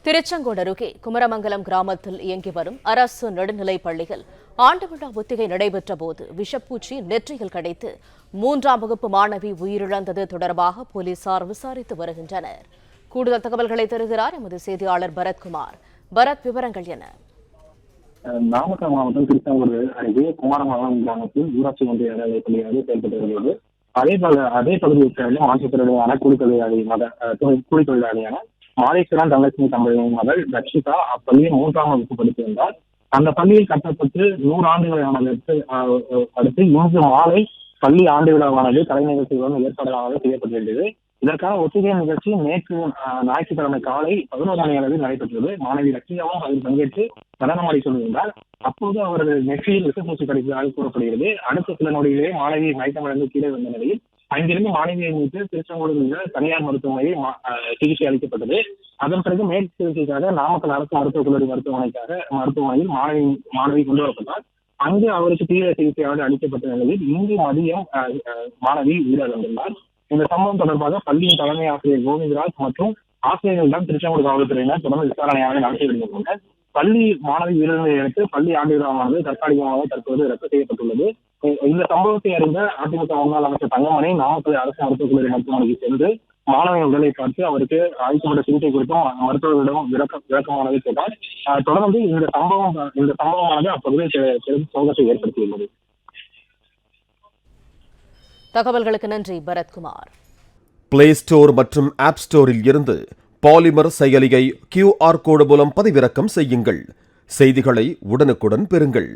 திருச்செங்கோடு அருகே குமரமங்கலம் கிராமத்தில் இயங்கி வரும் அரசு நடுநிலைப் பள்ளியில் ஆண்டு விழா ஒத்திகை நடைபெற்ற போது விஷப்பூச்சி நெற்றியில் கடித்து 3ஆம் வகுப்பு மாணவி உயிரிழந்தது தொடர்பாக போலீசார் விசாரித்து வருகின்றனர். கூடுதல் தகவல்களை தருகிறார் எமது செய்தியாளர் பரத்குமார். பரத், விவரங்கள் என்ன? நாமக்கல் மாவட்டம் திருச்செங்கோடு அருகே குமாரமங்கலம் கிராமத்தில் ஊராட்சி ஒன்றிய நடுநிலைப் பள்ளியானது செயல்பட்டு வருகிறது. அதே பகுதியைச் சேர்ந்த மாற்றுத்திறனாளியான கூலி தொழிலாளியான மாதேஸ்வரன் தனலட்சுமி தம்பதியின் மகள் ரட்சிதா அப்பள்ளியில் 3ஆம் வகுப்பு படித்திருந்தார். அந்த பள்ளியில் கட்டப்பட்டு 100 ஆண்டுகளானதற்கு அடுத்து இன்று மாலை பள்ளி ஆண்டு விழாவானது கலை நிகழ்ச்சிகளுடன் ஏற்பாடாக செய்யப்பட்டிருந்தது. இதற்கான ஒத்திகை நிகழ்ச்சி நேற்று ஞாயிற்றுக்கிழமை காலை 11 மணி அளவில் நடைபெற்றது. மாணவி ரட்சிதாவும் அதில் பங்கேற்று நடனமாடி கொண்டிருந்தார். அப்போது அவரது நெற்றியில் விஷப்பூச்சி கடித்ததாக கூறப்படுகிறது. அடுத்த சில நொடிகளே மாணவி மயக்கமடைந்து கீழே வந்த நிலையில் அங்கிருந்து மாணவியை மீட்டு திருச்செங்கோடு உள்ள தனியார் மருத்துவமனையில் சிகிச்சை அளிக்கப்பட்டது. அதன் பிறகு மேல் சிகிச்சைக்காக நாமக்கல் அரசு மருத்துவக் கல்லூரி மருத்துவமனையில் மாணவி கொண்டு வரப்பட்டார். அங்கு அவருக்கு தீவிர சிகிச்சையாக அளிக்கப்பட்ட நிலையில் இன்று மதியம் மாணவி உயிரிழந்துள்ளார். இந்த சம்பவம் தொடர்பாக பள்ளியின் தலைமை ஆசிரியர் கோவிந்தராஜ் மற்றும் ஆசிரியர்களிடம் திருச்செங்கோடு காவல்துறையினர் தொடர்ந்து விசாரணையாக நடத்தி வருகின்றனர். பள்ளி மாணவி உயிரிழந்ததை அடுத்து பள்ளி ஆண்டு விழாவானது தற்காலிகமாக தற்போது ரத்து செய்யப்பட்டுள்ளது. இந்த சம்பவத்தை அறிந்த அதிமுக முன்னாள் அமைச்சர் தங்கமணி நாமக்கல் அரசு மருத்துவக் கல்லூரி மருத்துவமனைக்கு சென்று மாணவியின் உடலை பார்த்து அவருக்கு அளிக்கப்பட்ட சிகிச்சை குறித்தும் மருத்துவர்களிடம் விளக்கமானதை கேட்டார். தொடர்ந்து இந்த சம்பவமானது அப்பகுதியில் பெரும் சோகத்தை ஏற்படுத்தியுள்ளது. தகவல்களுக்கு நன்றி பரத்குமார். பிளே ஸ்டோர் மற்றும் ஆப் ஸ்டோரில் இருந்து பாலிமர் செயலியை QR கோடு மூலம் பதிவிறக்கம் செய்யுங்கள். செய்திகளை உடனுக்குடன் பெறுங்கள்.